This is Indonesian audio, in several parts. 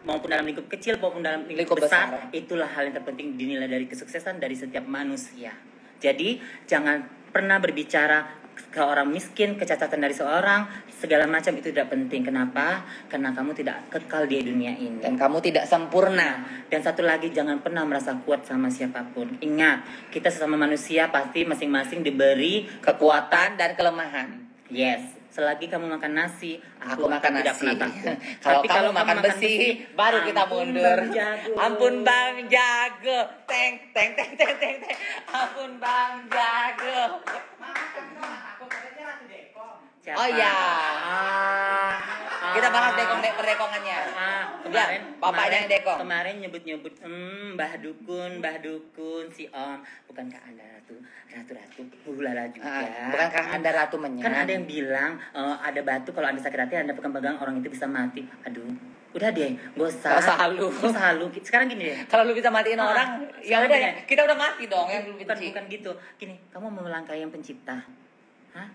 maupun dalam lingkup kecil maupun dalam lingkup besar, itulah hal yang terpenting dinilai dari kesuksesan dari setiap manusia. Jadi jangan pernah berbicara ke orang miskin, kecacatan dari seorang, segala macam itu tidak penting. Kenapa? Karena kamu tidak kekal di dunia ini dan kamu tidak sempurna. Dan satu lagi, jangan pernah merasa kuat sama siapapun. Ingat, kita sesama manusia pasti masing-masing diberi kekuatan dan kelemahan. Yes. Selagi kamu makan nasi, aku makan tidak nasi. pernah takut. Tapi kalau makan besi, baru kita mundur. Ampun Bang Jago. Teng teng teng teng teng teng. Ampun Bang Jago. Siapa? Oh ya. Kita bahas perdekongannya. Kemarin bapaknya yang dekong. Kemarin nyebut Mbah Dukun si Om. Bukankah Anda ratu ulala juga? Bukankah Anda ratu menyan? Kan ada yang bilang ada batu kalau Anda sakit hati Anda pegang-pegang orang itu bisa mati. Aduh, udah deh, gak usah halu. Sekarang gini deh. Kalau lu bisa matiin orang, ya udah ya. Kita udah mati dong yang lu benci. Bukan gitu. Gini, kamu mau melangkahi yang pencipta. Hah?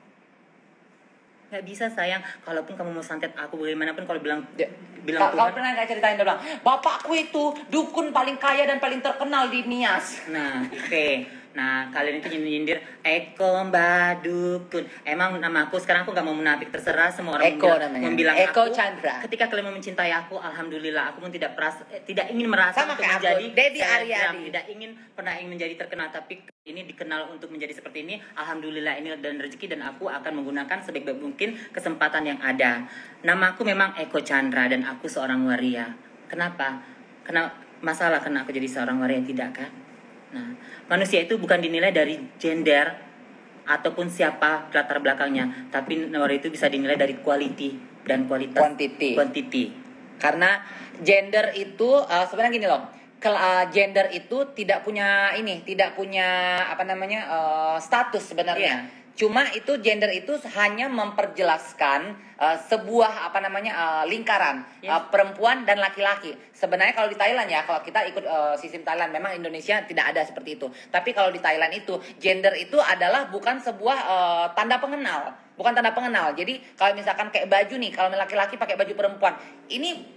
Gak bisa sayang, kalaupun kamu mau santet aku bagaimanapun kalau bilang Tuhan. Kau pernah gak ceritain dia bilang, bapakku itu dukun paling kaya dan paling terkenal di Nias. Nah, Nah, kalian itu nyindir Eko Mbak Dukun. Emang nama aku sekarang aku gak mau menafik, terserah semua orang membilang Eko aku. Chandra. Ketika kalian mau mencintai aku, alhamdulillah aku pun tidak ingin merasa sama untuk menjadi Dedi Aryadi. Tidak pernah ingin menjadi terkenal, tapi ini dikenal untuk menjadi seperti ini. Alhamdulillah ini dan rezeki, dan aku akan menggunakan sebaik-baik mungkin kesempatan yang ada. Nama aku memang Eko Chandra dan aku seorang waria. Kenapa? Karena aku jadi seorang waria, tidak kan? Nah, manusia itu bukan dinilai dari gender ataupun siapa latar belakangnya, tapi waria itu bisa dinilai dari quality dan kualitas quantity. Karena gender itu sebenarnya gini loh. Gender itu tidak punya status sebenarnya. Yeah. Cuma itu gender itu hanya memperjelaskan sebuah lingkaran perempuan dan laki-laki. Sebenarnya kalau di Thailand ya, kalau kita ikut sistem Thailand, memang Indonesia tidak ada seperti itu. Tapi kalau di Thailand itu gender itu adalah bukan sebuah tanda pengenal, bukan tanda pengenal. Jadi kalau misalkan kayak baju nih, kalau laki-laki pakai baju perempuan, ini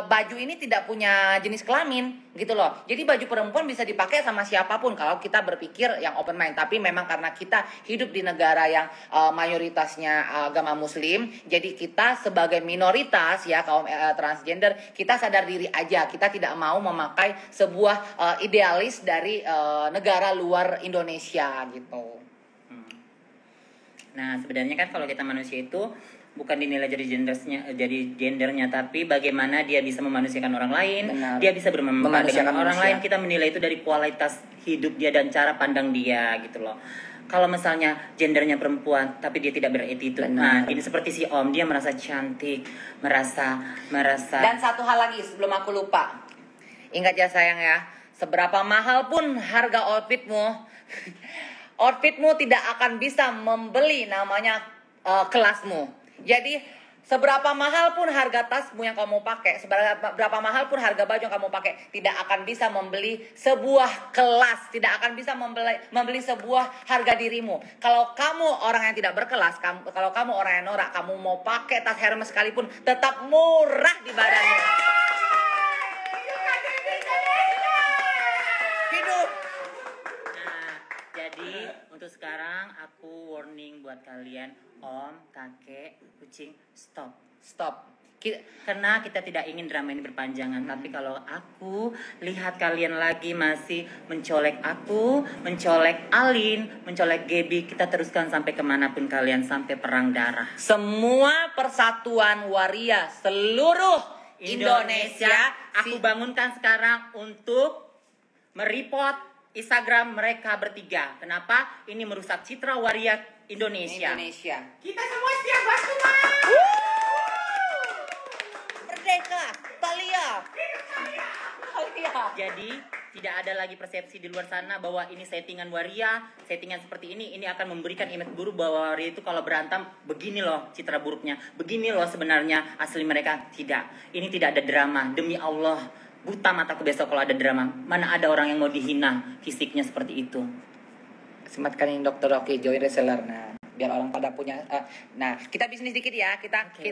baju ini tidak punya jenis kelamin gitu loh. Jadi baju perempuan bisa dipakai sama siapapun kalau kita berpikir yang open mind. Tapi memang karena kita hidup di negara yang mayoritasnya agama muslim, jadi kita sebagai minoritas ya kaum transgender, kita sadar diri aja, kita tidak mau memakai sebuah idealis dari negara luar Indonesia gitu. Nah, sebenarnya kan kalau kita manusia itu bukan dinilai jadi gendernya, tapi bagaimana dia bisa memanusiakan orang lain. Benar. Dia bisa bermanfaat dengan orang lain. Kita menilai itu dari kualitas hidup dia dan cara pandang dia gitu loh. Kalau misalnya gendernya perempuan tapi dia tidak berattitude, nah ini seperti si Om, dia merasa cantik, merasa. Dan satu hal lagi sebelum aku lupa, ingat ya sayang ya, seberapa mahal pun harga outfitmu tidak akan bisa membeli namanya kelasmu. Jadi seberapa mahal pun harga tasmu yang kamu pakai, seberapa mahal pun harga baju yang kamu pakai, tidak akan bisa membeli sebuah kelas, tidak akan bisa membeli sebuah harga dirimu. Kalau kamu orang yang tidak berkelas, kalau kamu orang yang norak, kamu mau pakai tas Hermes sekalipun tetap murah di badanmu. Hidup. Nah, jadi untuk sekarang aku warning buat kalian, Om, kakek, kucing, stop. Karena kita tidak ingin drama ini berpanjangan. Tapi kalau aku lihat kalian lagi masih mencolek aku, mencolek Alin, mencolek Gaby, kita teruskan sampai kemanapun kalian, sampai perang darah. Semua persatuan waria seluruh Indonesia aku bangunkan sekarang untuk mereport Instagram mereka bertiga. Kenapa? Ini merusak citra waria Indonesia. Kita semua siap bantu, Mas. Merdeka, Thalia. Jadi tidak ada lagi persepsi di luar sana bahwa ini settingan waria, settingan seperti ini akan memberikan image buruk bahwa waria itu kalau berantem begini loh citra buruknya, begini loh sebenarnya asli mereka. Tidak. Ini tidak ada drama. Demi Allah, buta mataku besok kalau ada drama. Mana ada orang yang mau dihina fisiknya seperti itu. Sematkan ini Dr. Rocky, join reseller. Nah, biar orang pada punya. Nah, kita bisnis dikit ya, kita Oke.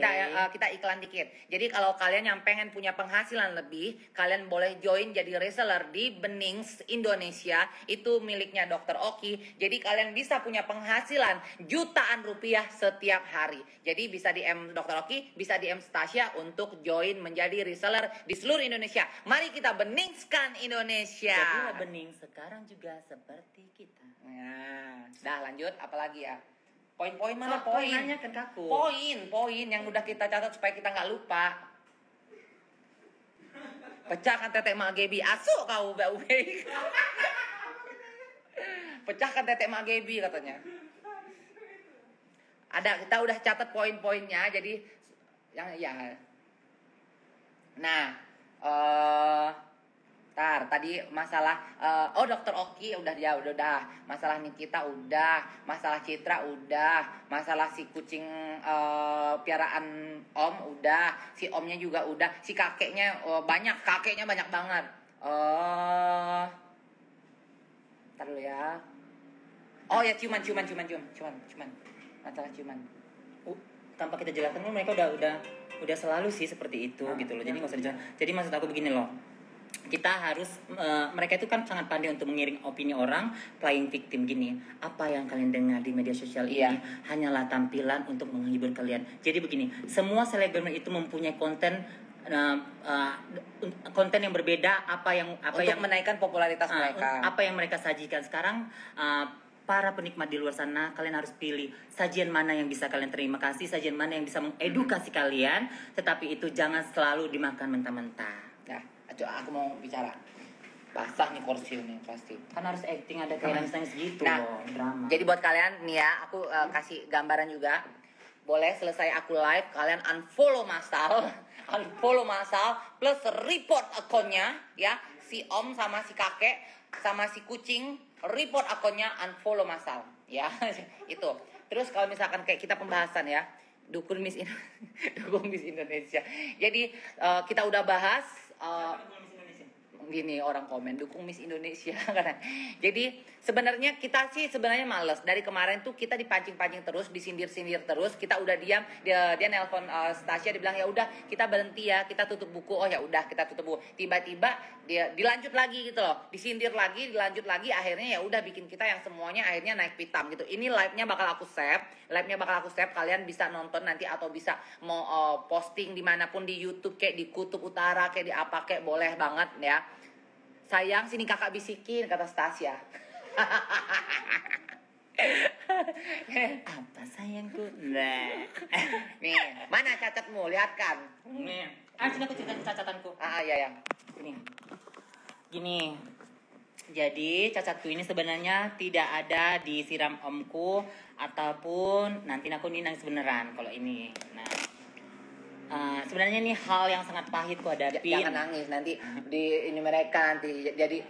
kita iklan dikit. Jadi kalau kalian yang pengen punya penghasilan lebih, kalian boleh join jadi reseller di Benings Indonesia, itu miliknya Dr. Oki. Jadi kalian bisa punya penghasilan jutaan rupiah setiap hari. Jadi bisa DM Dr. Oki, bisa DM Stasia untuk join menjadi reseller di seluruh Indonesia. Mari kita beningskan Indonesia. Jadilah bening sekarang juga seperti kita. Nah, dah lanjut apalagi ya? Poin-poin mana Kok poin? nanya ke aku? Poin yang udah kita catat supaya kita nggak lupa. Pecahkan tetek Mak Gebi, asuk kau Mbak Ube. Pecahkan tetek Mak Gebi katanya. Ada, kita udah catat poin-poinnya, jadi yang ya. Nah, tadi masalah Dokter Oki udah, masalah Nikita udah, masalah Citra udah, masalah si kucing piaraan Om udah, si Omnya juga udah, si kakeknya kakeknya banyak banget. Ntar dulu ya. Oh ya, ciuman. Masalah ciuman. Tanpa kita jelaskan kan mereka udah selalu sih seperti itu gitu loh. Jadi nggak usah dijelaskan. Jadi maksud aku begini loh. Kita harus mereka itu kan sangat pandai untuk mengiring opini orang, playing victim gini. Apa yang kalian dengar di media sosial ini hanyalah tampilan untuk menghibur kalian. Jadi begini, semua selebgram itu mempunyai konten yang berbeda, apa yang menaikkan popularitas mereka. Apa yang mereka sajikan sekarang. Para penikmat di luar sana, kalian harus pilih sajian mana yang bisa kalian terima kasih, sajian mana yang bisa mengedukasi kalian, tetapi itu jangan selalu dimakan mentah-mentah. Nah, aku mau bicara. Basah nih kursi ini pasti. Kan harus acting, ada kayak nangis gitu loh, drama. Jadi buat kalian nih ya, aku kasih gambaran juga. Boleh selesai aku live, kalian unfollow Masal plus report akunnya ya, si Om sama si kakek sama si kucing, report akunnya, unfollow Masal ya. Itu. Terus kalau misalkan kayak kita pembahasan ya, dukung Miss Indonesia. Jadi kita udah bahas gini, orang komen dukung Miss Indonesia kan. Jadi sebenarnya kita sih males. Dari kemarin tuh kita dipancing-pancing terus, disindir-sindir terus. Kita udah diam. Dia nelpon Stasia, dibilang ya udah kita berhenti ya, kita tutup buku. Oh ya udah kita tutup buku. Tiba-tiba dia dilanjut lagi gitu loh. Disindir lagi, dilanjut lagi, akhirnya ya udah bikin kita yang semuanya akhirnya naik pitam gitu. Ini live-nya bakal aku save. Kalian bisa nonton nanti atau bisa mau posting dimanapun di YouTube, kayak di Kutub Utara, kayak di apa kayak, boleh banget ya. Sayang, sini kakak bisikin, kata Stasia. Apa sayangku? Nah. Nih, mana cacatmu? Lihatkan. Nih. Sini aku ceritain cacatanku. Iya. Gini. Jadi cacatku ini sebenarnya tidak ada disiram omku ataupun nanti aku nih nangis beneran kalau ini. Nah, sebenarnya ini hal yang sangat pahit ku hadapi. Jangan nangis nanti di ini mereka nanti jadi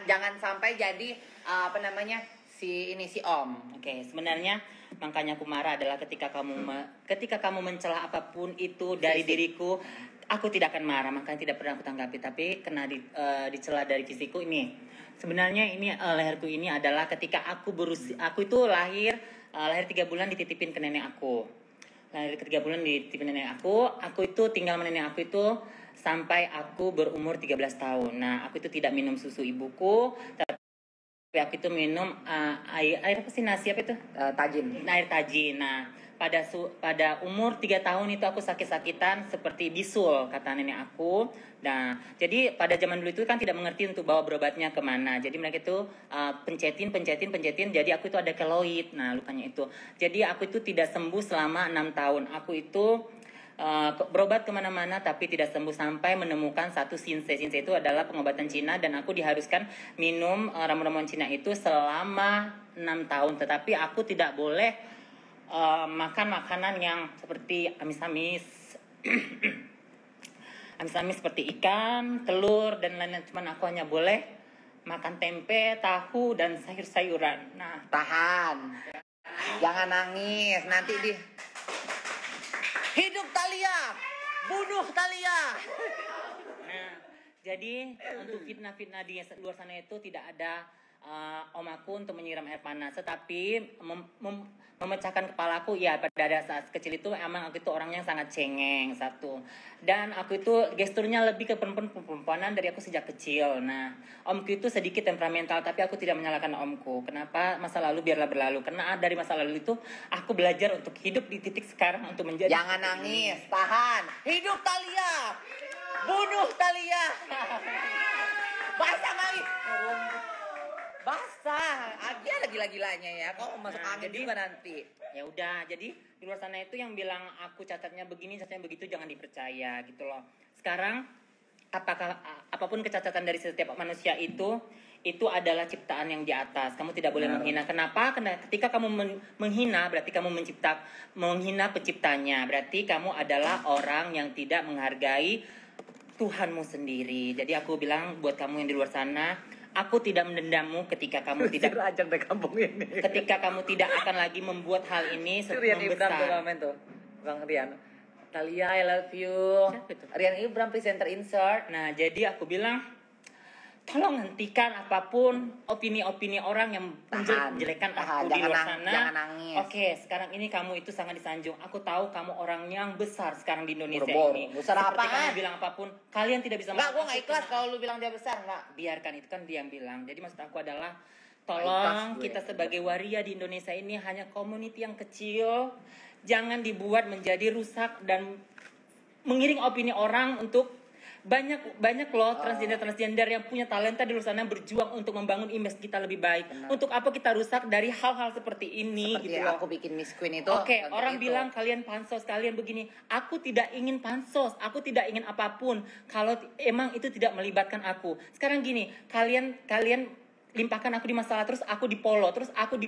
jangan sampai jadi si Om. Oke, sebenarnya makanya aku marah adalah ketika kamu mencela apapun itu dari diriku, aku tidak akan marah, makanya tidak pernah aku tanggapi. Tapi kena dicela dari fisikku ini. Sebenarnya ini leherku ini adalah ketika aku itu lahir 3 bulan dititipin ke nenek aku. Lahir 3 bulan dititipin nenek aku itu tinggal sama nenek aku itu sampai aku berumur 13 tahun. Nah, aku itu tidak minum susu ibuku, tapi aku itu minum air apa sih, nasi apa itu? Tajin. Air tajin. Nah, pada umur 3 tahun itu aku sakit-sakitan seperti bisul, kata nenek aku. Nah, jadi pada zaman dulu itu kan tidak mengerti untuk bawa berobatnya kemana. Jadi mereka itu pencetin. Jadi aku itu ada keloid. Nah, lukanya itu. Jadi aku itu tidak sembuh selama 6 tahun. Aku itu berobat kemana-mana tapi tidak sembuh sampai menemukan satu Sinse. Sinse itu adalah pengobatan Cina dan aku diharuskan minum ramuan Cina itu selama 6 tahun. Tetapi aku tidak boleh makan makanan yang seperti amis-amis amis-amis seperti ikan, telur dan lain-lain. Cuman aku hanya boleh makan tempe, tahu dan sayur-sayuran. Nah, tahan. Jangan nangis, nanti hidup Thalia, bunuh Thalia. Nah, jadi untuk fitnah-fitnah di luar sana itu tidak ada om aku untuk menyiram air panas, tetapi memecahkan kepalaku ya pada saat kecil itu emang aku itu orang yang sangat cengeng satu, dan aku itu gesturnya lebih ke perempuanan dari aku sejak kecil. Nah, omku itu sedikit temperamental, tapi aku tidak menyalahkan omku. Kenapa? Masa lalu biarlah berlalu, karena dari masa lalu itu aku belajar untuk hidup di titik sekarang untuk menjadi. Jangan nangis, tahan. Hidup Thalia, bunuh Thalia. Basah nangis. Basah, dia gila-gilanya ya. Kau masuk angin juga nanti. Ya udah, jadi di luar sana itu yang bilang aku catatnya begini, catatnya begitu, jangan dipercaya gitu loh. Sekarang apapun kecacatan dari setiap manusia itu adalah ciptaan yang di atas. Kamu tidak boleh menghina. Kenapa? Karena ketika kamu menghina, berarti kamu menghina penciptanya. Berarti kamu adalah orang yang tidak menghargai Tuhanmu sendiri. Jadi aku bilang buat kamu yang di luar sana, aku tidak mendendammu ketika kamu tidak ketika kamu tidak akan lagi membuat hal ini membesar. Bang Rian, Thalia I love you. Rian Ibram presenter insert. Nah, jadi aku bilang tolong hentikan apapun opini-opini orang yang menjelekkan aku di luar sana. Jangan nangis. Oke, sekarang ini kamu itu sangat disanjung. Aku tahu kamu orang yang besar sekarang di Indonesia ini. Besar apa? Kamu bilang apapun, kalian tidak bisa. Enggak, gue nggak ikhlas kalau lu bilang dia besar, enggak. Biarkan, itu kan dia yang bilang. Jadi maksud aku adalah tolong kita sebagai waria di Indonesia ini hanya community yang kecil, jangan dibuat menjadi rusak dan mengiring opini orang untuk banyak loh transgender yang punya talenta di luar sana berjuang untuk membangun image kita lebih baik. Benar. Untuk apa kita rusak dari hal-hal seperti ini? Seperti gitu loh. Aku bikin Miss Queen itu. Oke, orang bilang kalian pansos, kalian begini. Aku tidak ingin pansos, aku tidak ingin apapun kalau emang itu tidak melibatkan aku. Sekarang gini, kalian limpahkan aku di masalah, terus aku di polo, terus aku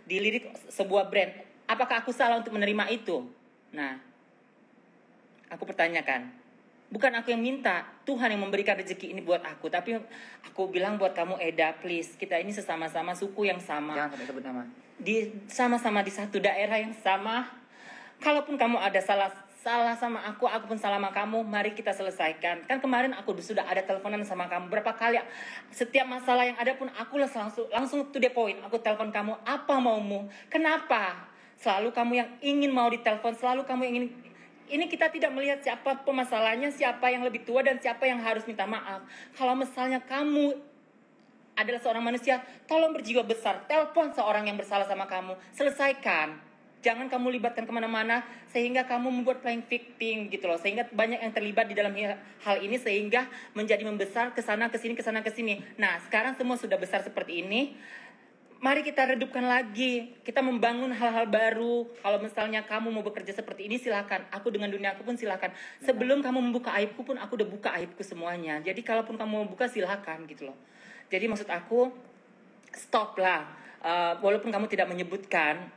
dilirik sebuah brand. Apakah aku salah untuk menerima itu? Nah, aku pertanyakan. Bukan aku yang minta, Tuhan yang memberikan rezeki ini buat aku. Tapi aku bilang buat kamu, Eda, please, kita ini sesama-sama suku yang sama. Jangan sampai sebut nama. Sama-sama di satu daerah yang sama. Kalaupun kamu ada salah sama aku pun salah sama kamu, mari kita selesaikan. Kan kemarin aku sudah ada teleponan sama kamu berapa kali. Setiap masalah yang ada pun aku langsung to the point. Aku telepon kamu, apa maumu? Kenapa? Selalu kamu yang ingin mau ditelepon, selalu kamu yang ingin. Ini kita tidak melihat siapa pemasalahnya, siapa yang lebih tua, dan siapa yang harus minta maaf. Kalau misalnya kamu adalah seorang manusia, tolong berjiwa besar. Telepon seorang yang bersalah sama kamu. Selesaikan. Jangan kamu libatkan kemana-mana, sehingga kamu membuat playing victim gitu loh. Sehingga banyak yang terlibat di dalam hal ini, sehingga menjadi membesar kesana kesini. Nah, sekarang semua sudah besar seperti ini. Mari kita redupkan lagi. Kita membangun hal-hal baru. Kalau misalnya kamu mau bekerja seperti ini, silakan. Aku dengan dunia aku pun silakan. Sebelum kamu membuka aibku pun, aku udah buka aibku semuanya. Jadi kalaupun kamu mau buka, silakan gitu loh. Jadi maksud aku, stop lah. Walaupun kamu tidak menyebutkan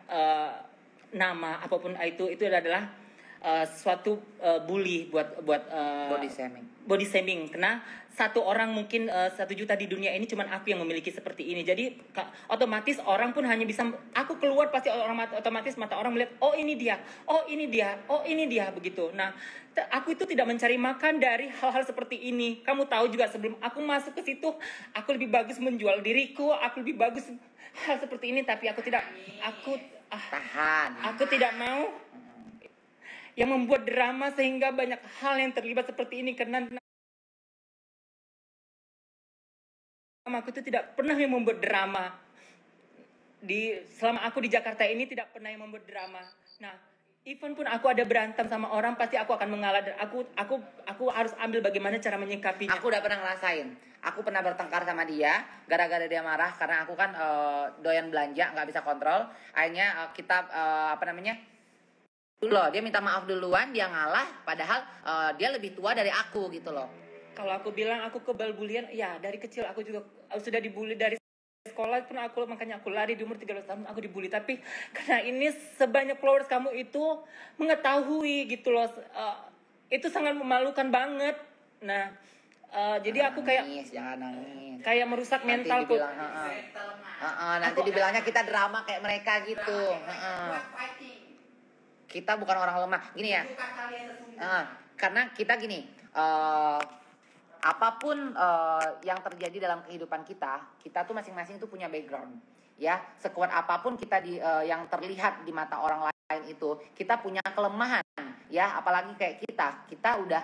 nama apapun itu adalah suatu bully buat body shaming. Karena satu orang mungkin 1 juta di dunia ini cuman aku yang memiliki seperti ini. Jadi otomatis orang pun hanya bisa, aku keluar pasti otomatis mata orang melihat, oh ini dia begitu. Nah, aku itu tidak mencari makan dari hal-hal seperti ini. Kamu tahu juga sebelum aku masuk ke situ, aku lebih bagus menjual diriku, aku lebih bagus hal seperti ini, tapi aku tidak mau yang membuat drama sehingga banyak hal yang terlibat seperti ini. Karena aku itu tidak pernah yang membuat drama. Selama aku di Jakarta ini tidak pernah yang membuat drama. Nah, even pun aku ada berantem sama orang, pasti aku akan mengalah, dan aku harus ambil bagaimana cara menyikapinya. Aku udah pernah ngerasain. Aku pernah bertengkar sama dia gara-gara dia marah karena aku kan doyan belanja, nggak bisa kontrol. Akhirnya kita loh, dia minta maaf duluan, dia ngalah, padahal dia lebih tua dari aku gitu loh. Kalau aku bilang aku kebal bulian, ya dari kecil aku juga sudah dibully dari sekolah pun makanya aku lari di umur 13 tahun aku dibully. Tapi karena ini sebanyak followers kamu itu mengetahui gitu loh, itu sangat memalukan banget. Nah, jadi aku jangan nangis. Kayak merusak mentalku. Nanti dibilangnya kita drama kayak mereka gitu. Kita bukan orang lemah. Gini ya. Karena kita gini. apapun yang terjadi dalam kehidupan kita, kita tuh masing-masing tuh punya background. Ya, sekuat apapun kita yang terlihat di mata orang lain itu, kita punya kelemahan. Ya, apalagi kayak kita udah